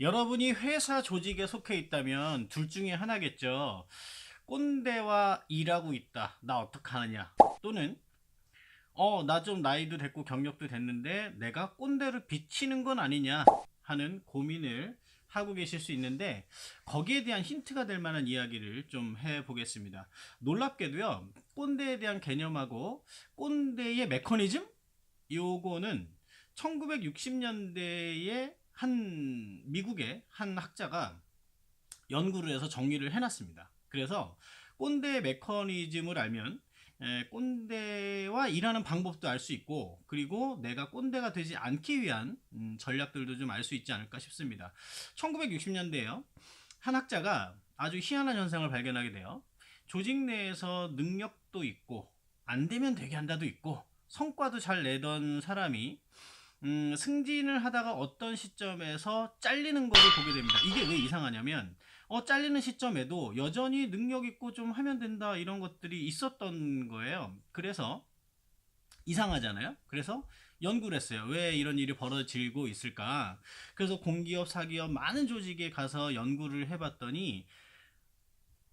여러분이 회사 조직에 속해 있다면 둘 중에 하나겠죠. 꼰대와 일하고 있다. 나 어떡하느냐. 또는 나 좀 나이도 됐고 경력도 됐는데 내가 꼰대를 비치는 건 아니냐 하는 고민을 하고 계실 수 있는데, 거기에 대한 힌트가 될 만한 이야기를 좀 해보겠습니다. 놀랍게도요, 꼰대에 대한 개념하고 꼰대의 메커니즘? 요거는 1960년대에 미국의 한 학자가 연구를 해서 정리를 해놨습니다. 그래서 꼰대의 메커니즘을 알면 꼰대와 일하는 방법도 알 수 있고, 그리고 내가 꼰대가 되지 않기 위한 전략들도 좀 알 수 있지 않을까 싶습니다. 1960년대에요, 한 학자가 아주 희한한 현상을 발견하게 돼요. 조직 내에서 능력도 있고 안 되면 되게 한다도 있고 성과도 잘 내던 사람이 승진을 하다가 어떤 시점에서 잘리는 것을 보게 됩니다. 이게 왜 이상하냐면, 잘리는 시점에도 여전히 능력 있고 좀 하면 된다 이런 것들이 있었던 거예요. 그래서 이상하잖아요. 그래서 연구를 했어요. 왜 이런 일이 벌어지고 있을까? 그래서 공기업, 사기업 많은 조직에 가서 연구를 해봤더니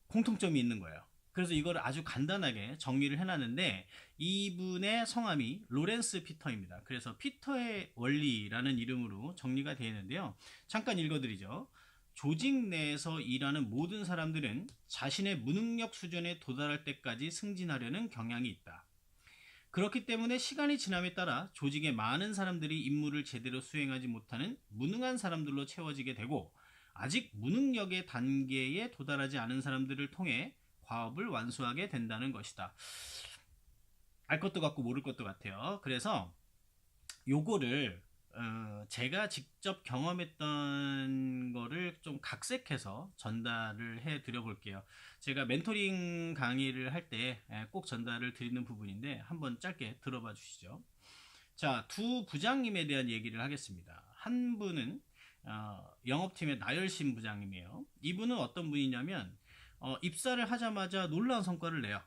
공통점이 있는 거예요. 그래서 이걸 아주 간단하게 정리를 해놨는데, 이분의 성함이 로렌스 피터입니다. 그래서 피터의 원리라는 이름으로 정리가 되어 있는데요. 잠깐 읽어드리죠. 조직 내에서 일하는 모든 사람들은 자신의 무능력 수준에 도달할 때까지 승진하려는 경향이 있다. 그렇기 때문에 시간이 지남에 따라 조직의 많은 사람들이 임무를 제대로 수행하지 못하는 무능한 사람들로 채워지게 되고, 아직 무능력의 단계에 도달하지 않은 사람들을 통해 과업을 완수하게 된다는 것이다. 알 것도 같고 모를 것도 같아요. 그래서 요거를 제가 직접 경험했던 거를 좀 각색해서 전달을 해 드려 볼게요. 제가 멘토링 강의를 할 때 꼭 전달을 드리는 부분인데, 한번 짧게 들어봐 주시죠. 자, 두 부장님에 대한 얘기를 하겠습니다. 한 분은 영업팀의 나열신 부장님이에요. 이분은 어떤 분이냐면, 입사를 하자마자 놀라운 성과를 내요.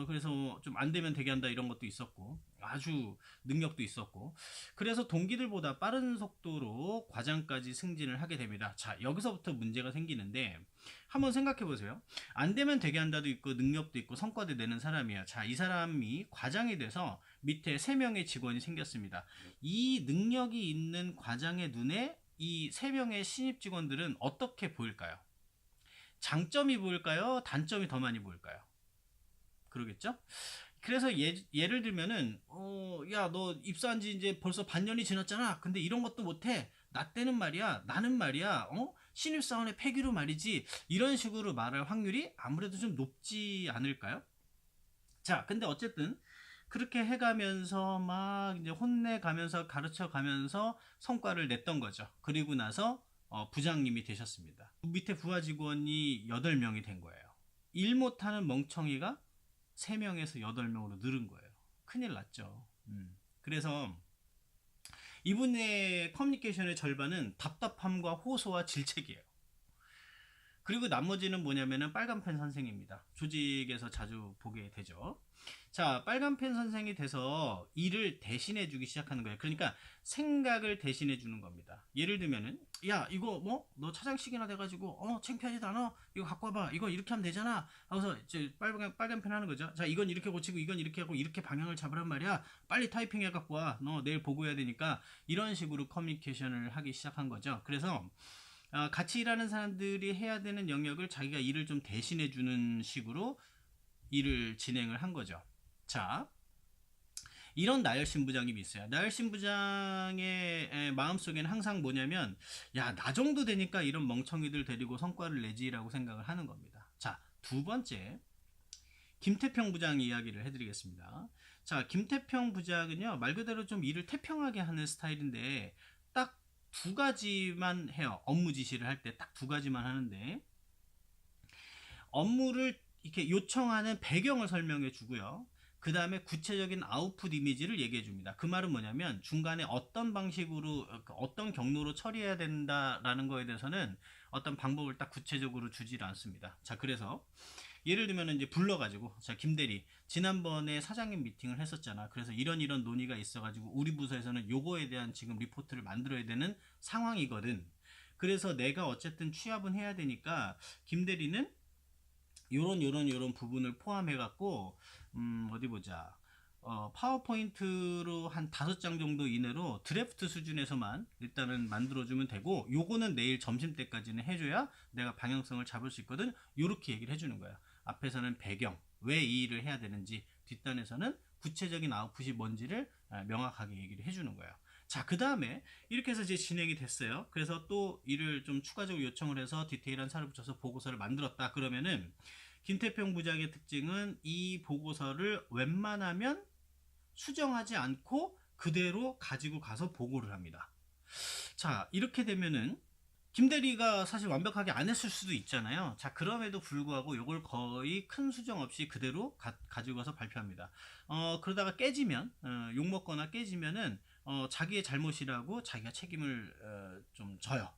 그래서 좀 안 되면 되게 한다 이런 것도 있었고, 아주 능력도 있었고, 그래서 동기들보다 빠른 속도로 과장까지 승진을 하게 됩니다. 자, 여기서부터 문제가 생기는데, 한번 생각해 보세요. 안 되면 되게 한다도 있고 능력도 있고 성과도 내는 사람이에요. 자, 이 사람이 과장이 돼서 밑에 3명의 직원이 생겼습니다. 이 능력이 있는 과장의 눈에 이 3명의 신입 직원들은 어떻게 보일까요? 장점이 보일까요? 단점이 더 많이 보일까요? 그러겠죠? 그래서 예를 들면은, 야, 너 입사한 지 이제 벌써 반년이 지났잖아. 근데 이런 것도 못해. 나 때는 말이야, 나는 말이야, 신입사원의 패기로 말이지. 이런 식으로 말할 확률이 아무래도 좀 높지 않을까요? 자, 근데 어쨌든 그렇게 해가면서 막 이제 혼내가면서 가르쳐가면서 성과를 냈던 거죠. 그리고 나서 부장님이 되셨습니다. 밑에 부하 직원이 8명이 된 거예요. 일 못하는 멍청이가 3명에서 8명으로 늘은 거예요. 큰일 났죠. 그래서 이분의 커뮤니케이션의 절반은 답답함과 호소와 질책이에요. 그리고 나머지는 뭐냐면은 빨간펜 선생입니다. 조직에서 자주 보게 되죠. 자, 빨간펜 선생이 돼서 일을 대신해 주기 시작하는 거예요. 그러니까 생각을 대신해 주는 겁니다. 예를 들면은, 야, 이거 뭐 너 차장식이나 돼가지고 창피하지도 않아, 이거 갖고 와봐, 이거 이렇게 하면 되잖아 하고서 이제 빨간펜 하는 거죠. 자, 이건 이렇게 고치고 이건 이렇게 하고 이렇게 방향을 잡으란 말이야, 빨리 타이핑해 갖고 와너 내일 보고해야 되니까. 이런 식으로 커뮤니케이션을 하기 시작한 거죠. 그래서 같이 일하는 사람들이 해야 되는 영역을 자기가 일을 좀 대신해 주는 식으로 일을 진행을 한 거죠. 자, 이런 나열신 부장님이 있어요. 나열신 부장의 마음속에는 항상 뭐냐면, 야, 나 정도 되니까 이런 멍청이들 데리고 성과를 내지라고 생각을 하는 겁니다. 자, 두 번째, 김태평 부장 이야기를 해드리겠습니다. 자, 김태평 부장은요, 말 그대로 좀 일을 태평하게 하는 스타일인데, 딱 두 가지만 해요. 업무 지시를 할 때 딱 두 가지만 하는데, 업무를 이렇게 요청하는 배경을 설명해 주고요. 그 다음에 구체적인 아웃풋 이미지를 얘기해 줍니다. 그 말은 뭐냐면, 중간에 어떤 방식으로, 어떤 경로로 처리해야 된다라는 거에 대해서는 어떤 방법을 딱 구체적으로 주질 않습니다. 자, 그래서 예를 들면 이제 불러가지고, 자, 김대리, 지난번에 사장님 미팅을 했었잖아. 그래서 이런 논의가 있어가지고 우리 부서에서는 요거에 대한 지금 리포트를 만들어야 되는 상황이거든. 그래서 내가 어쨌든 취합은 해야 되니까 김 대리는 요런 부분을 포함해 갖고 어디 보자. 파워포인트로 한 5장 정도 이내로 드래프트 수준에서만 일단은 만들어주면 되고, 요거는 내일 점심때까지는 해줘야 내가 방향성을 잡을 수 있거든. 요렇게 얘기를 해주는 거야. 앞에서는 배경, 왜 이 일을 해야 되는지, 뒷단에서는 구체적인 아웃풋이 뭔지를 명확하게 얘기를 해주는 거예요. 자, 그 다음에 이렇게 해서 이제 진행이 됐어요. 그래서 또 일을 좀 추가적으로 요청을 해서 디테일한 사를 붙여서 보고서를 만들었다. 그러면은 김태평 부장의 특징은 이 보고서를 웬만하면 수정하지 않고 그대로 가지고 가서 보고를 합니다. 자, 이렇게 되면은 김대리가 사실 완벽하게 안 했을 수도 있잖아요. 자, 그럼에도 불구하고 이걸 거의 큰 수정 없이 그대로 가지고 가서 발표합니다. 그러다가 깨지면, 욕먹거나 깨지면은 자기의 잘못이라고 자기가 책임을 좀 져요.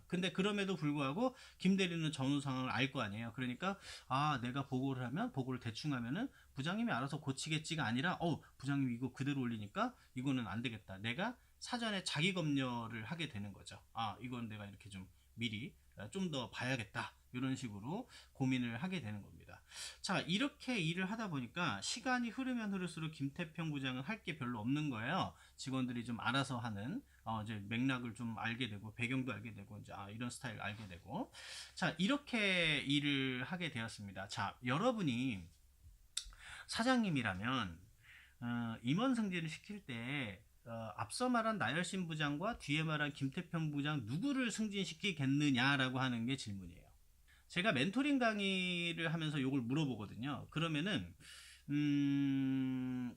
근데 그럼에도 불구하고 김대리는 전후 상황을 알 거 아니에요. 그러니까 내가 보고를 하면, 보고를 대충 하면은 부장님이 알아서 고치겠지가 아니라 부장님 이거 그대로 올리니까 이거는 안 되겠다. 내가 사전에 자기 검열을 하게 되는 거죠. 이건 내가 이렇게 좀 미리 좀 더 봐야겠다. 이런 식으로 고민을 하게 되는 겁니다. 자, 이렇게 일을 하다 보니까 시간이 흐르면 흐를수록 김태평 부장은 할 게 별로 없는 거예요. 직원들이 좀 알아서 하는, 이제 맥락을 좀 알게 되고, 배경도 알게 되고, 이제 이런 스타일 알게 되고. 자, 이렇게 일을 하게 되었습니다. 자, 여러분이 사장님이라면 임원 승진을 시킬 때 앞서 말한 나열신 부장과 뒤에 말한 김태평 부장 누구를 승진시키겠느냐라고 하는 게 질문이에요. 제가 멘토링 강의를 하면서 이걸 물어보거든요. 그러면은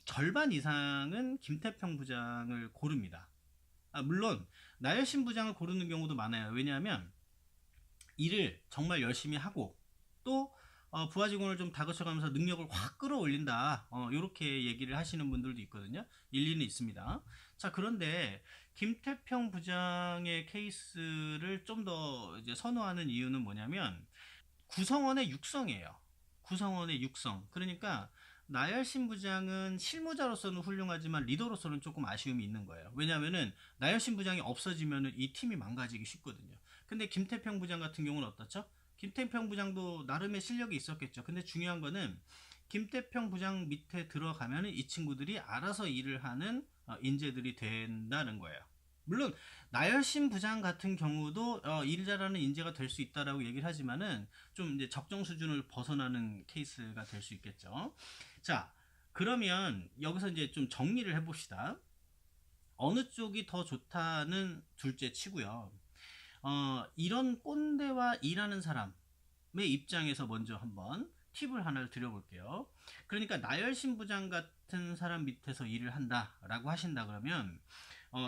절반 이상은 김태평 부장을 고릅니다. 물론 나열신 부장을 고르는 경우도 많아요. 왜냐하면 일을 정말 열심히 하고 또 부하 직원을 좀 다그쳐가면서 능력을 확 끌어올린다. 이렇게 얘기를 하시는 분들도 있거든요. 일리는 있습니다. 자, 그런데 김태평 부장의 케이스를 좀 더 이제 선호하는 이유는 뭐냐면 구성원의 육성이에요. 구성원의 육성. 그러니까 나열신 부장은 실무자로서는 훌륭하지만 리더로서는 조금 아쉬움이 있는 거예요. 왜냐하면은 나열신 부장이 없어지면은 이 팀이 망가지기 쉽거든요. 근데 김태평 부장 같은 경우는 어떻죠? 김태평 부장도 나름의 실력이 있었겠죠. 근데 중요한 거는 김태평 부장 밑에 들어가면은 이 친구들이 알아서 일을 하는 인재들이 된다는 거예요. 물론 나열신 부장 같은 경우도 일 잘하는 인재가 될 수 있다라고 얘기를 하지만은 좀 이제 적정 수준을 벗어나는 케이스가 될 수 있겠죠. 자, 그러면 여기서 이제 좀 정리를 해봅시다. 어느 쪽이 더 좋다는 둘째 치고요. 이런 꼰대와 일하는 사람의 입장에서 먼저 한번 팁을 하나를 드려볼게요. 그러니까 나열신 부장 같은 사람 밑에서 일을 한다라고 하신다 그러면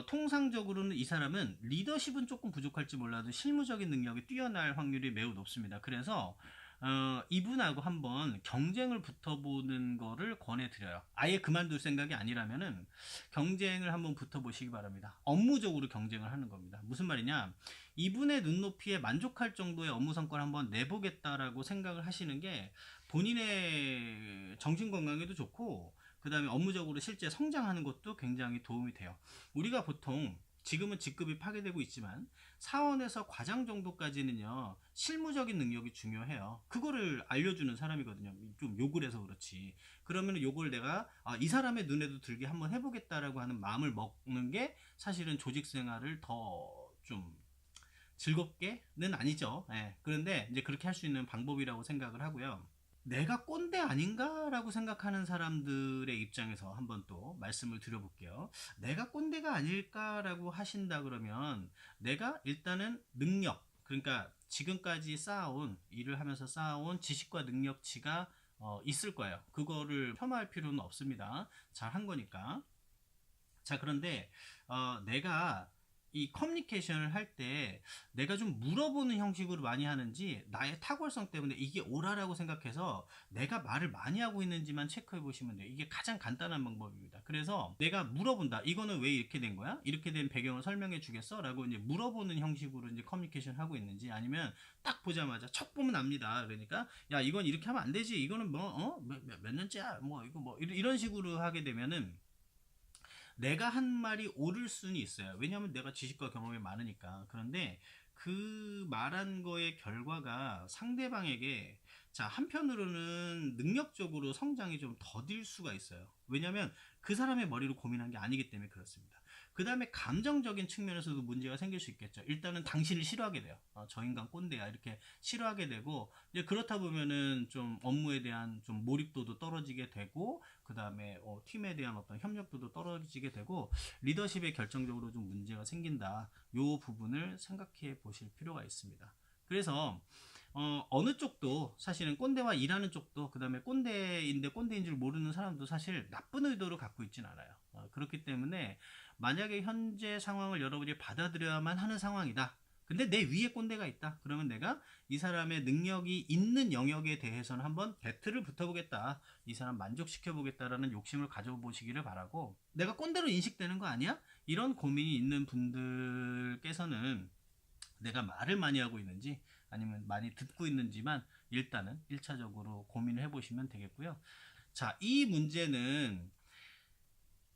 통상적으로는 이 사람은 리더십은 조금 부족할지 몰라도 실무적인 능력이 뛰어날 확률이 매우 높습니다. 그래서 이분하고 한번 경쟁을 붙어보는 거를 권해드려요. 아예 그만둘 생각이 아니라면은 경쟁을 한번 붙어보시기 바랍니다. 업무적으로 경쟁을 하는 겁니다. 무슨 말이냐? 이분의 눈높이에 만족할 정도의 업무 성과를 한번 내보겠다라고 생각을 하시는 게 본인의 정신건강에도 좋고, 그 다음에 업무적으로 실제 성장하는 것도 굉장히 도움이 돼요. 우리가 보통 지금은 직급이 파괴되고 있지만 사원에서 과장 정도까지는요 실무적인 능력이 중요해요. 그거를 알려주는 사람이거든요. 좀 욕을 해서 그렇지. 그러면 요걸 내가 이 사람의 눈에도 들게 한번 해보겠다라고 하는 마음을 먹는 게 사실은 조직 생활을 더 좀 즐겁게는 아니죠. 그런데 이제 그렇게 할 수 있는 방법이라고 생각을 하고요. 내가 꼰대 아닌가라고 생각하는 사람들의 입장에서 한번 또 말씀을 드려볼게요. 내가 꼰대가 아닐까라고 하신다 그러면 내가 일단은 능력, 그러니까 지금까지 쌓아온, 일을 하면서 쌓아온 지식과 능력치가 있을 거예요. 그거를 폄하할 필요는 없습니다. 잘 한 거니까. 자, 그런데 내가 이 커뮤니케이션을 할 때 내가 좀 물어보는 형식으로 많이 하는지 나의 탁월성 때문에 이게 옳아라고 생각해서 내가 말을 많이 하고 있는지만 체크해 보시면 돼요. 이게 가장 간단한 방법입니다. 그래서 내가 물어본다. 이거는 왜 이렇게 된 거야? 이렇게 된 배경을 설명해 주겠어? 라고 이제 물어보는 형식으로 이제 커뮤니케이션 하고 있는지, 아니면 딱 보자마자 척 보면 압니다. 그러니까 야, 이건 이렇게 하면 안 되지. 이거는 몇 년째야. 이거 이런 식으로 하게 되면은 내가 한 말이 옳을 수는 있어요. 왜냐하면 내가 지식과 경험이 많으니까. 그런데 그 말한 거의 결과가 상대방에게 자, 한편으로는 능력적으로 성장이 좀 더딜 수가 있어요. 왜냐하면 그 사람의 머리로 고민한 게 아니기 때문에 그렇습니다. 그 다음에 감정적인 측면에서도 문제가 생길 수 있겠죠. 일단은 당신을 싫어하게 돼요. 저 인간 꼰대야 이렇게 싫어하게 되고, 이제 그렇다 보면은 좀 업무에 대한 좀 몰입도도 떨어지게 되고, 그 다음에 팀에 대한 어떤 협력도도 떨어지게 되고, 리더십에 결정적으로 좀 문제가 생긴다. 요 부분을 생각해 보실 필요가 있습니다. 그래서 어느 쪽도 사실은 꼰대와 일하는 쪽도, 그 다음에 꼰대인데 꼰대인 줄 모르는 사람도 사실 나쁜 의도를 갖고 있진 않아요. 그렇기 때문에 만약에 현재 상황을 여러분이 받아들여야만 하는 상황이다. 근데 내 위에 꼰대가 있다. 그러면 내가 이 사람의 능력이 있는 영역에 대해서는 한번 배틀을 붙어보겠다. 이 사람 만족시켜보겠다라는 욕심을 가져보시기를 바라고, 내가 꼰대로 인식되는 거 아니야? 이런 고민이 있는 분들께서는 내가 말을 많이 하고 있는지 아니면 많이 듣고 있는지만 일단은 1차적으로 고민을 해보시면 되겠고요. 자, 이 문제는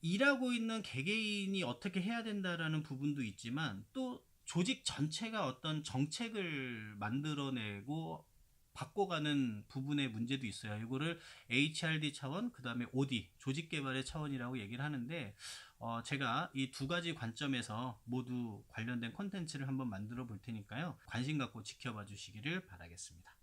일하고 있는 개개인이 어떻게 해야 된다라는 부분도 있지만, 또 조직 전체가 어떤 정책을 만들어내고 바꿔가는 부분의 문제도 있어요. 이거를 HRD 차원, 그 다음에 OD, 조직 개발의 차원이라고 얘기를 하는데, 제가 이 두 가지 관점에서 모두 관련된 콘텐츠를 한번 만들어 볼 테니까요. 관심 갖고 지켜봐 주시기를 바라겠습니다.